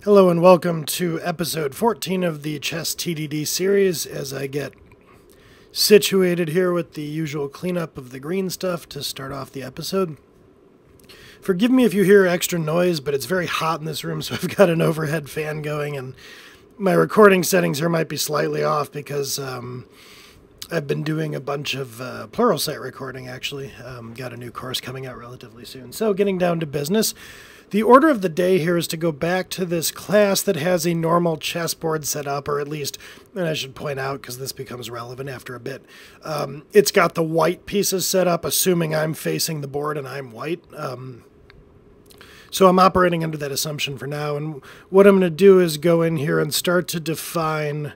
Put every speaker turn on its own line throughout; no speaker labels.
Hello and welcome to episode 14 of the ChessTDD series as I get situated here with the usual cleanup of the green stuff to start off the episode. Forgive me if you hear extra noise, but it's very hot in this room, so I've got an overhead fan going, and my recording settings here might be slightly off because I've been doing a bunch of Pluralsight recording, actually. Got a new course coming out relatively soon. So getting down to business. The order of the day here is to go back to this class that has a normal chessboard set up, or at least, and I should point out because this becomes relevant after a bit, it's got the white pieces set up, assuming I'm facing the board and I'm white. So I'm operating under that assumption for now, and what I'm going to do is go in here and start to define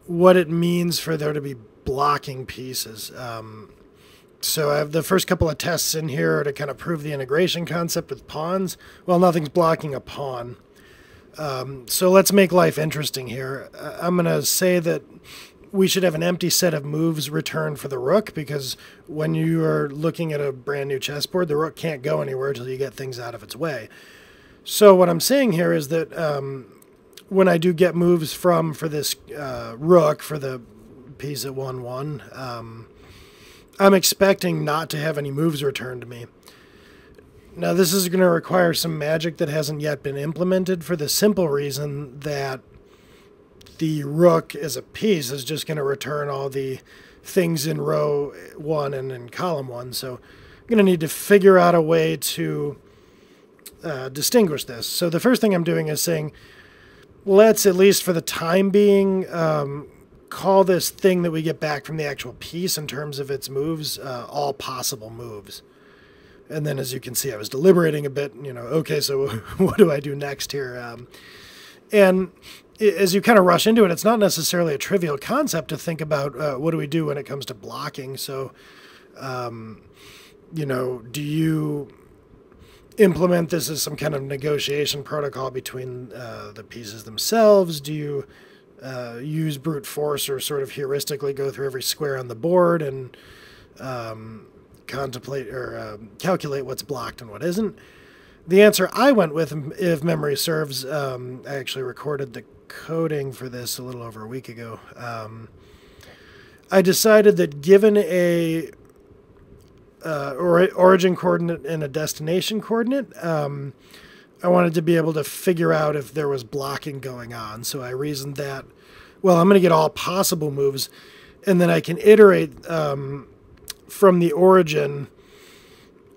what it means for there to be blocking pieces. So I have the first couple of tests in here to kind of prove the integration concept with pawns. Well, nothing's blocking a pawn. So let's make life interesting here. I'm going to say that we should have an empty set of moves returned for the rook, because when you are looking at a brand new chessboard, the rook can't go anywhere until you get things out of its way. So what I'm saying here is that when I do get moves for this rook, for the piece at 1-1, I'm expecting not to have any moves returned to me. Now, this is going to require some magic that hasn't yet been implemented, for the simple reason that the rook as a piece is just going to return all the things in row 1 and in column 1. So I'm going to need to figure out a way to distinguish this. So the first thing I'm doing is saying, let's, at least for the time being, call this thing that we get back from the actual piece in terms of its moves, all possible moves. And then, as you can see, I was deliberating a bit, okay, so what do I do next here? And as you kind of rush into it, it's not necessarily a trivial concept to think about what do we do when it comes to blocking. So, do you implement this as some kind of negotiation protocol between the pieces themselves? Do you use brute force, or sort of heuristically go through every square on the board and contemplate or calculate what's blocked and what isn't? The answer I went with, if memory serves, I actually recorded the coding for this a little over a week ago. I decided that given a origin coordinate and a destination coordinate, I wanted to be able to figure out if there was blocking going on. So I reasoned that, well, I'm going to get all possible moves, and then I can iterate from the origin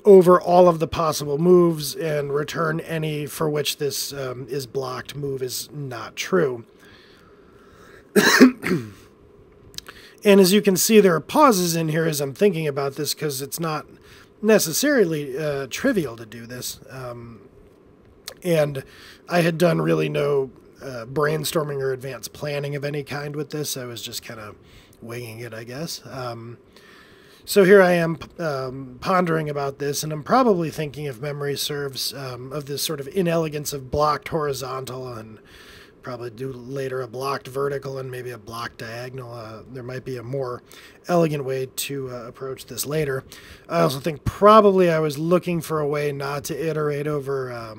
over all of the possible moves and return any for which this is blocked move is not true. And as you can see, there are pauses in here as I'm thinking about this, because it's not necessarily trivial to do this. And I had done really no brainstorming or advanced planning of any kind with this. I was just kind of winging it, I guess. So here I am pondering about this, and I'm probably thinking, if memory serves, of this sort of inelegance of blocked horizontal, and probably do later a blocked vertical and maybe a blocked diagonal. There might be a more elegant way to approach this later. I also think probably I was looking for a way not to iterate over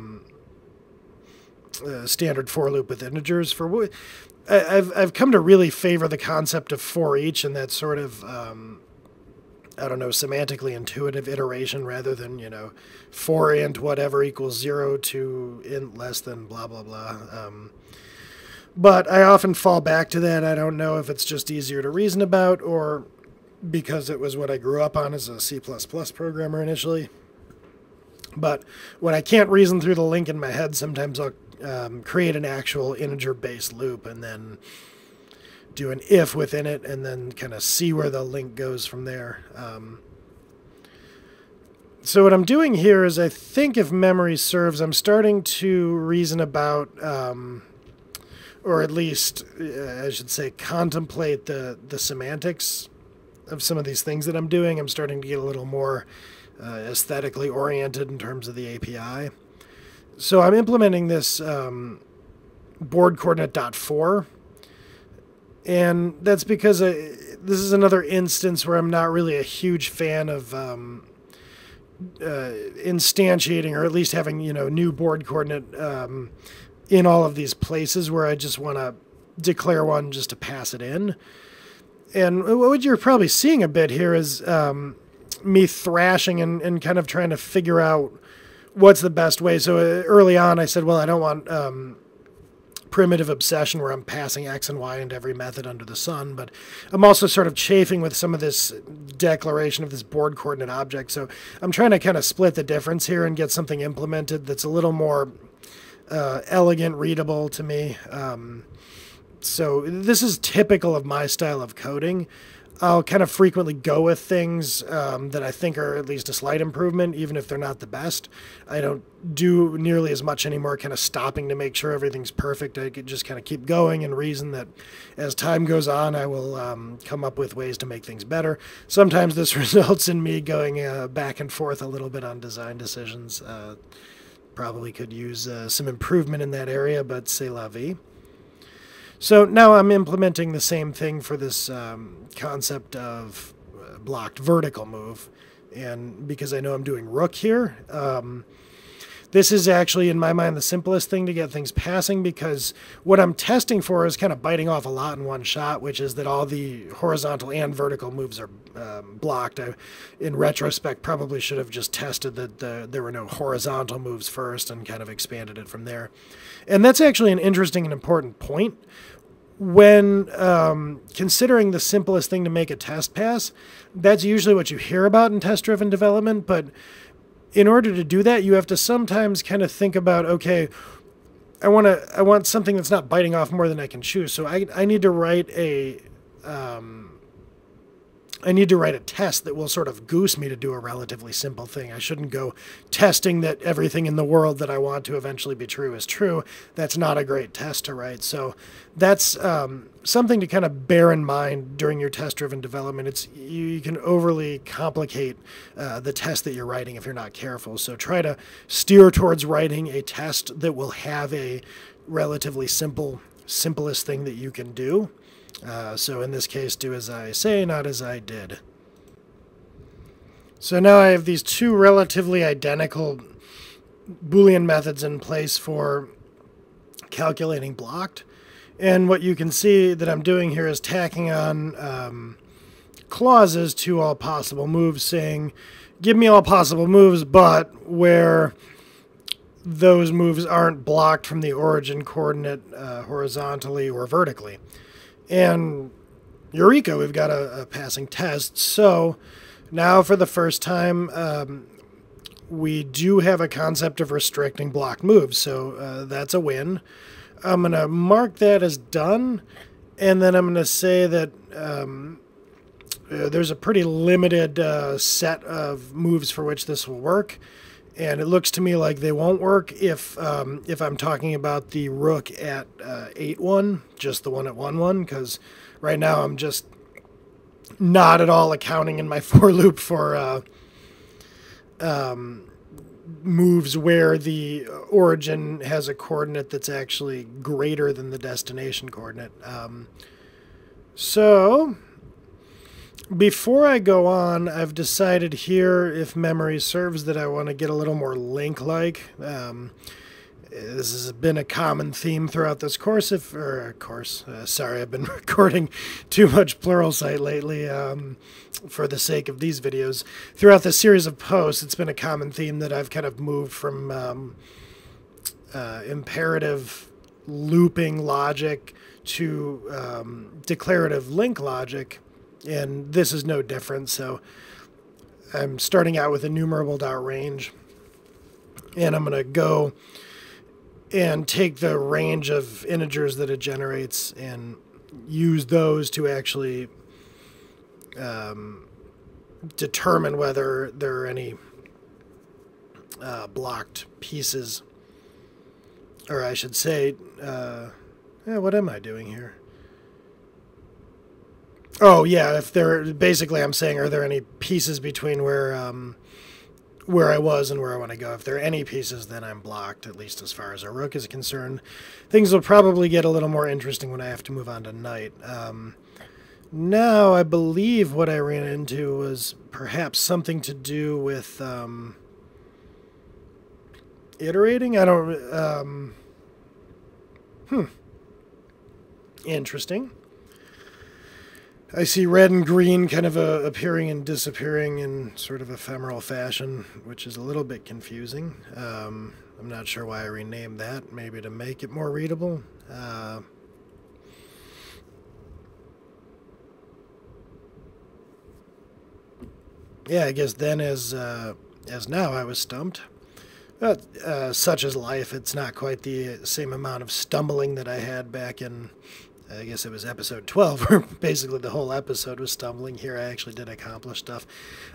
standard for loop with integers. I've come to really favor the concept of for each, and that sort of I don't know, semantically intuitive iteration, rather than, for int whatever equals 0 to int less than blah blah blah. But I often fall back to that. I don't know if it's just easier to reason about, or because it was what I grew up on as a C++ programmer initially. But when I can't reason through the link in my head, sometimes I'll create an actual integer-based loop and then do an if within it, and then kind of see where the link goes from there. So what I'm doing here is, I think if memory serves, I'm starting to reason about, or at least I should say contemplate the semantics of some of these things that I'm doing. I'm starting to get a little more aesthetically oriented in terms of the API. So I'm implementing this board coordinate .4, and that's because this is another instance where I'm not really a huge fan of instantiating, or at least having, new board coordinate in all of these places where I just want to declare one just to pass it in. And what you're probably seeing a bit here is me thrashing and kind of trying to figure out what's the best way. So early on I said, well, I don't want primitive obsession where I'm passing X and Y into every method under the sun, but I'm also sort of chafing with some of this declaration of this board coordinate object. So I'm trying to kind of split the difference here and get something implemented that's a little more elegant, readable to me. So this is typical of my style of coding. I'll kind of frequently go with things that I think are at least a slight improvement, even if they're not the best. I don't do nearly as much anymore, kind of stopping to make sure everything's perfect. I could just kind of keep going and reason that as time goes on, I will come up with ways to make things better. Sometimes this results in me going back and forth a little bit on design decisions. Probably could use some improvement in that area, but c'est la vie. So now I'm implementing the same thing for this concept of blocked vertical move. And because I know I'm doing rook here, this is actually, in my mind, the simplest thing to get things passing, because what I'm testing for is kind of biting off a lot in one shot, which is that all the horizontal and vertical moves are blocked. I, in retrospect, probably should have just tested that there were no horizontal moves first and kind of expanded it from there. And that's actually an interesting and important point. When considering the simplest thing to make a test pass, that's usually what you hear about in test-driven development, but in order to do that, you have to sometimes kind of think about, okay, I want something that's not biting off more than I can chew. So I need to write a test that will sort of goose me to do a relatively simple thing. I shouldn't go testing that everything in the world that I want to eventually be true is true. That's not a great test to write. So that's something to kind of bear in mind during your test-driven development. You can overly complicate the test that you're writing if you're not careful. So try to steer towards writing a test that will have a relatively simplest thing that you can do. So in this case, do as I say, not as I did. So now I have these two relatively identical Boolean methods in place for calculating blocked. And what you can see that I'm doing here is tacking on clauses to all possible moves, saying, give me all possible moves, but where those moves aren't blocked from the origin coordinate horizontally or vertically. And eureka, we've got a passing test. So now for the first time, we do have a concept of restricting blocked moves. So that's a win. I'm going to mark that as done. And then I'm going to say that there's a pretty limited set of moves for which this will work. And it looks to me like they won't work if I'm talking about the rook at 8-1, just the one at 1-1, because right now I'm just not at all accounting in my for loop for moves where the origin has a coordinate that's actually greater than the destination coordinate. So before I go on, I've decided here, if memory serves, that I want to get a little more link-like. This has been a common theme throughout this course. Sorry, I've been recording too much Pluralsight lately for the sake of these videos. Throughout this series of posts, it's been a common theme that I've kind of moved from imperative looping logic to declarative link logic. And this is no different. So I'm starting out with enumerable.range, and I'm going to go and take the range of integers that it generates and use those to actually determine whether there are any blocked pieces, or I should say, what am I doing here? Oh, yeah, if there, basically I'm saying, are there any pieces between where I was and where I want to go? If there are any pieces, then I'm blocked, at least as far as our rook is concerned. Things will probably get a little more interesting when I have to move on to knight. Now, I believe what I ran into was perhaps something to do with iterating. I don't... Interesting. I see red and green kind of appearing and disappearing in sort of ephemeral fashion, which is a little bit confusing. I'm not sure why I renamed that, maybe to make it more readable. Yeah, I guess then as now I was stumped. But such is life. It's not quite the same amount of stumbling that I had back in, I guess it was episode 12, where basically the whole episode was stumbling. Here I actually did accomplish stuff.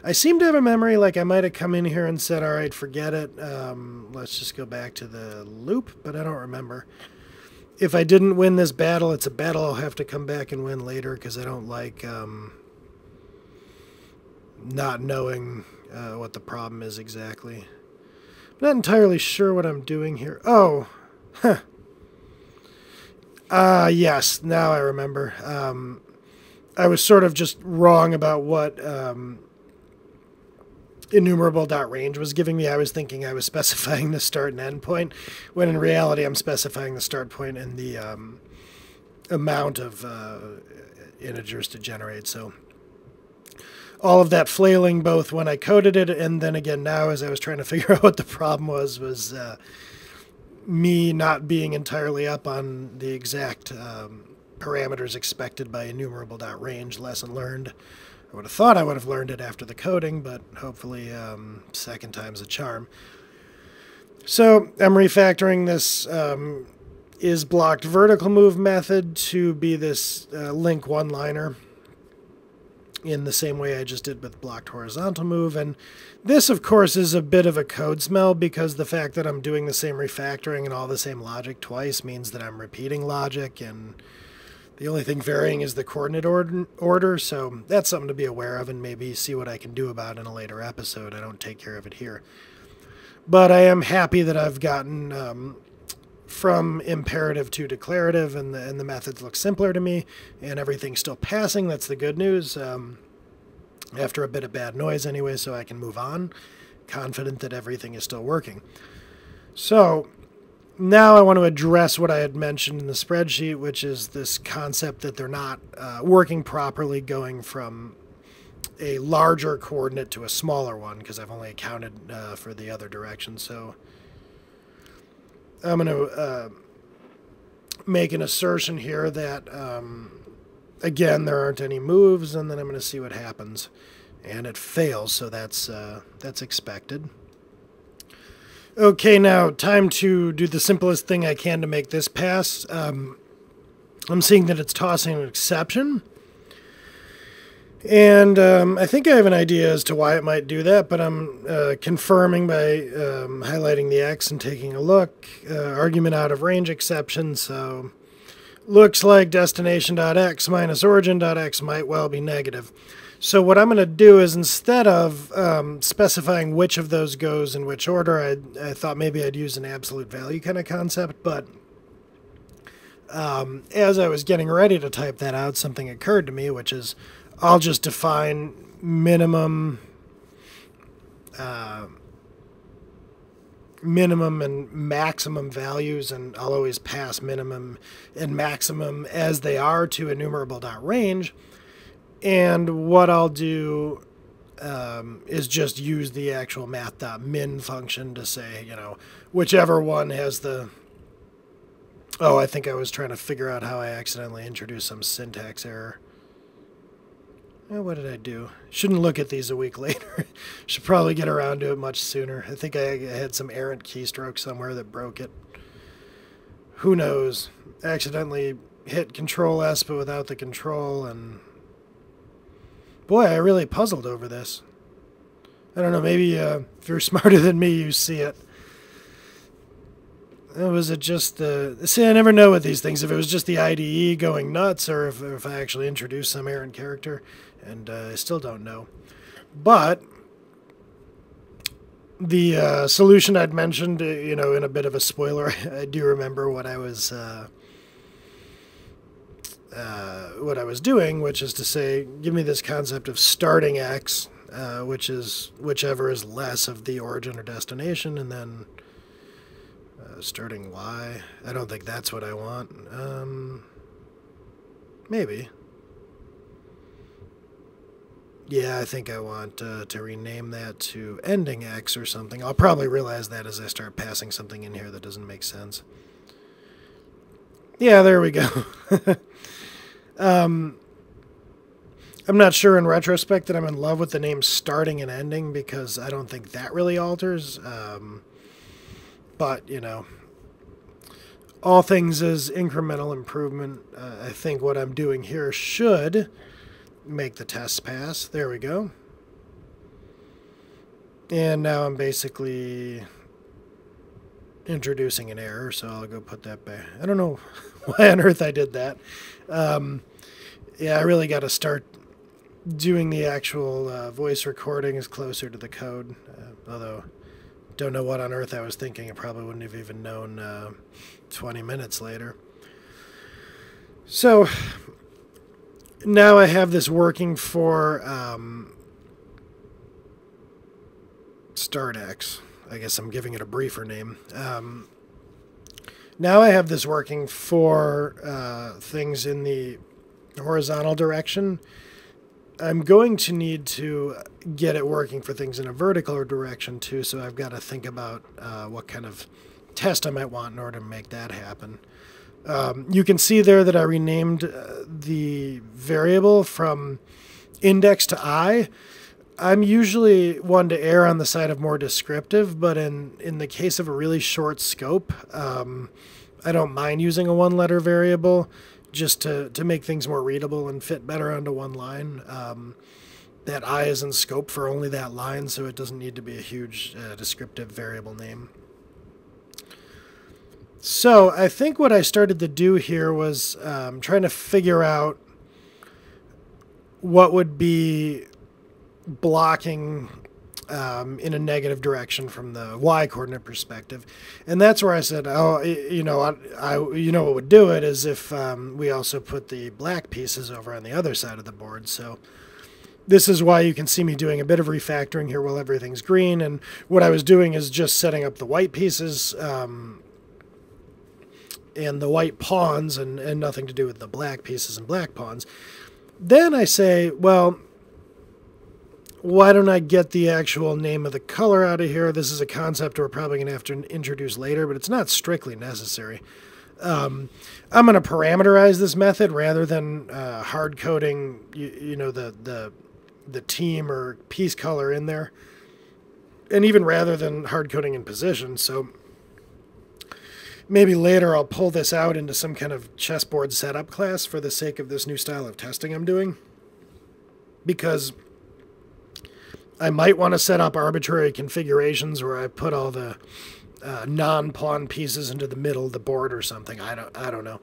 I seem to have a memory like I might have come in here and said, all right, forget it. Let's just go back to the loop, but I don't remember. If I didn't win this battle, it's a battle I'll have to come back and win later, because I don't like not knowing what the problem is exactly. I'm not entirely sure what I'm doing here. Oh, huh. Yes, now I remember. I was sort of just wrong about what enumerable.range was giving me. I was thinking I was specifying the start and end point, when in reality I'm specifying the start point and the amount of integers to generate. So all of that flailing, both when I coded it and then again now as I was trying to figure out what the problem was me not being entirely up on the exact parameters expected by enumerable.range. Lesson learned. I would have thought I would have learned it after the coding, but hopefully second time's a charm. So I'm refactoring this is blocked vertical move method to be this link one-liner, in the same way I just did with blocked horizontal move. And this, of course, is a bit of a code smell, because the fact that I'm doing the same refactoring and all the same logic twice means that I'm repeating logic, and the only thing varying is the coordinate order. So that's something to be aware of and maybe see what I can do about in a later episode. I don't take care of it here. But I am happy that I've gotten from imperative to declarative, and the methods look simpler to me, and everything's still passing. That's the good news. After a bit of bad noise anyway, so I can move on, confident that everything is still working. So now I want to address what I had mentioned in the spreadsheet, which is this concept that they're not working properly going from a larger coordinate to a smaller one, because I've only accounted for the other direction. So I'm going to make an assertion here that, again, there aren't any moves, and then I'm going to see what happens. And it fails, so that's expected. Okay, now time to do the simplest thing I can to make this pass. I'm seeing that it's tossing an exception. And I think I have an idea as to why it might do that, but I'm confirming by highlighting the X and taking a look. Argument out of range exception, so looks like destination.x minus origin.x might well be negative. So what I'm going to do is, instead of specifying which of those goes in which order, I thought maybe I'd use an absolute value kind of concept, but as I was getting ready to type that out, something occurred to me, which is I'll just define minimum and maximum values, and I'll always pass minimum and maximum as they are to enumerable.range. And what I'll do is just use the actual math.min function to say, whichever one has the... Oh, I think I was trying to figure out how I accidentally introduced some syntax error. What did I do? Shouldn't look at these a week later. Should probably get around to it much sooner. I think I had some errant keystroke somewhere that broke it. Who knows? Accidentally hit Control S but without the control, and boy, I really puzzled over this. I don't know, maybe if you're smarter than me, you see it. Was it just the... See, I never know with these things, if it was just the IDE going nuts or if I actually introduced some errant character, and I still don't know. But the solution I'd mentioned, in a bit of a spoiler, I do remember what I was doing, which is to say, give me this concept of starting X, which is whichever is less of the origin or destination, and then Starting Y. I don't think that's what I want. Maybe. Yeah, I think I want to rename that to ending X or something. I'll probably realize that as I start passing something in here that doesn't make sense. Yeah, there we go. I'm not sure in retrospect that I'm in love with the name starting and ending, because I don't think that really alters. But, you know, all things is incremental improvement. I think what I'm doing here should make the test pass. There we go. And now I'm basically introducing an error, so I'll go put that back. I don't know why on earth I did that. Yeah, I really got to start doing the actual voice recordings closer to the code, although don't know what on earth I was thinking. I probably wouldn't have even known 20 minutes later. So now I have this working for StartX. I guess I'm giving it a briefer name. Now I have this working for things in the horizontal direction. I'm going to need to get it working for things in a vertical direction too, so I've got to think about what kind of test I might want in order to make that happen. You can see there that I renamed the variable from index to I. I'm usually one to err on the side of more descriptive, but in the case of a really short scope, I don't mind using a one-letter variable just to make things more readable and fit better onto one line. That I is in scope for only that line, so it doesn't need to be a huge descriptive variable name. So I think what I started to do here was trying to figure out what would be blocking in a negative direction from the y-coordinate perspective, and that's where I said, oh, you know what would do it is if we also put the black pieces over on the other side of the board. So this is why you can see me doing a bit of refactoring here while everything's green, and what I was doing is just setting up the white pieces and the white pawns and nothing to do with the black pieces and black pawns. Then I say, well, why don't I get the actual name of the color out of here? This is a concept we're probably going to have to introduce later, but it's not strictly necessary. I'm going to parameterize this method rather than hard coding, you know, the team or piece color in there, and even rather than hard coding in position. So maybe later I'll pull this out into some kind of chessboard setup class for the sake of this new style of testing I'm doing, because I might want to set up arbitrary configurations where I put all the non-pawn pieces into the middle of the board or something. I don't know.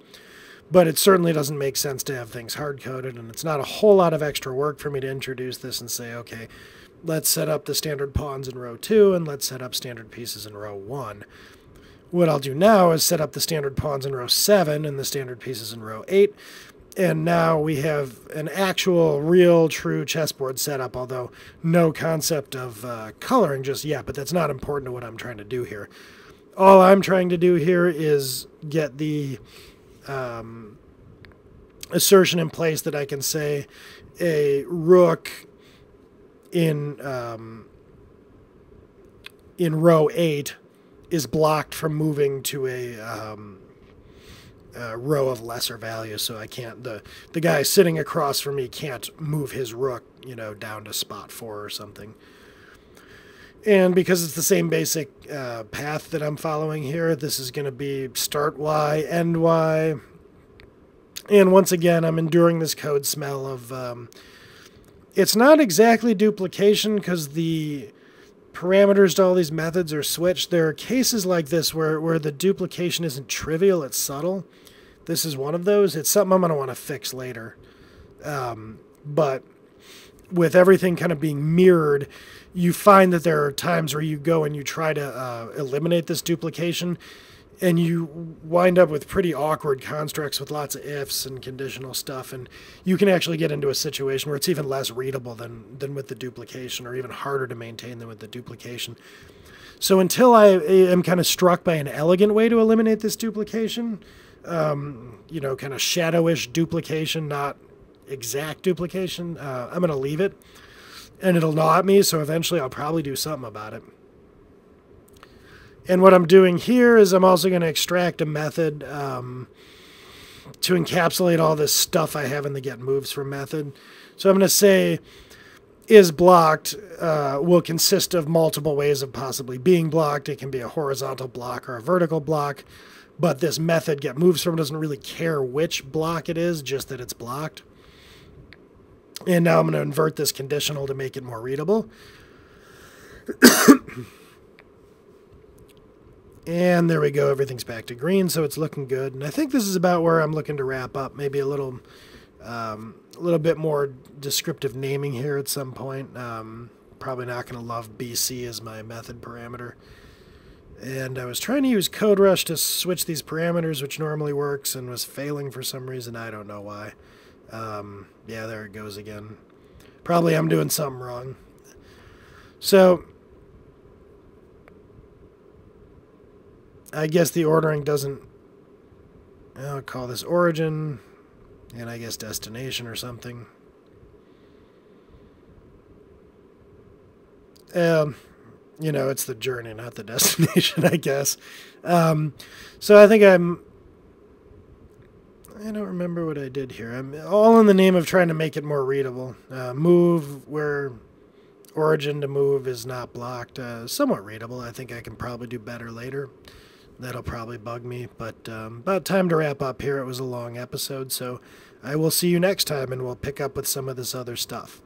But it certainly doesn't make sense to have things hard-coded, and it's not a whole lot of extra work for me to introduce this and say, okay, let's set up the standard pawns in row 2, and let's set up standard pieces in row 1. What I'll do now is set up the standard pawns in row 7 and the standard pieces in row 8, and now we have an actual, real, true chessboard setup, although no concept of coloring just yet, but that's not important to what I'm trying to do here. All I'm trying to do here is get the assertion in place that I can say a rook in row 8 is blocked from moving to a row of lesser value, so I can't, the guy sitting across from me can't move his rook, you know, down to spot 4 or something. And because it's the same basic path that I'm following here, this is going to be start Y, end Y. And once again, I'm enduring this code smell of, it's not exactly duplication because the parameters to all these methods are switched. There are cases like this where the duplication isn't trivial, it's subtle. This is one of those. It's something I'm going to want to fix later. But with everything kind of being mirrored, you find that there are times where you go and you try to eliminate this duplication, and you wind up with pretty awkward constructs with lots of ifs and conditional stuff, and you can actually get into a situation where it's even less readable than with the duplication, or even harder to maintain than with the duplication. So until I am kind of struck by an elegant way to eliminate this duplication, you know, kind of shadowish duplication, not exact duplication, I'm going to leave it. And it'll gnaw at me, so eventually I'll probably do something about it. And what I'm doing here is I'm also going to extract a method to encapsulate all this stuff I have in the get moves from method. So I'm going to say is blocked will consist of multiple ways of possibly being blocked. It can be a horizontal block or a vertical block, but this method get moves from doesn't really care which block it is, just that it's blocked. And now I'm going to invert this conditional to make it more readable. And there we go. Everything's back to green, so it's looking good. And I think this is about where I'm looking to wrap up. Maybe a little bit more descriptive naming here at some point. Probably not going to love BC as my method parameter. And I was trying to use Code Rush to switch these parameters, which normally works, and was failing for some reason. I don't know why. Yeah, there it goes again. Probably I'm doing something wrong. So I guess the ordering doesn't... I'll call this origin, and I guess destination or something. You know, it's the journey, not the destination, I guess. So I think I don't remember what I did here. I'm all in the name of trying to make it more readable. Move where origin to move is not blocked. Somewhat readable. I think I can probably do better later. That'll probably bug me. But about time to wrap up here. It was a long episode, so I will see you next time, and we'll pick up with some of this other stuff.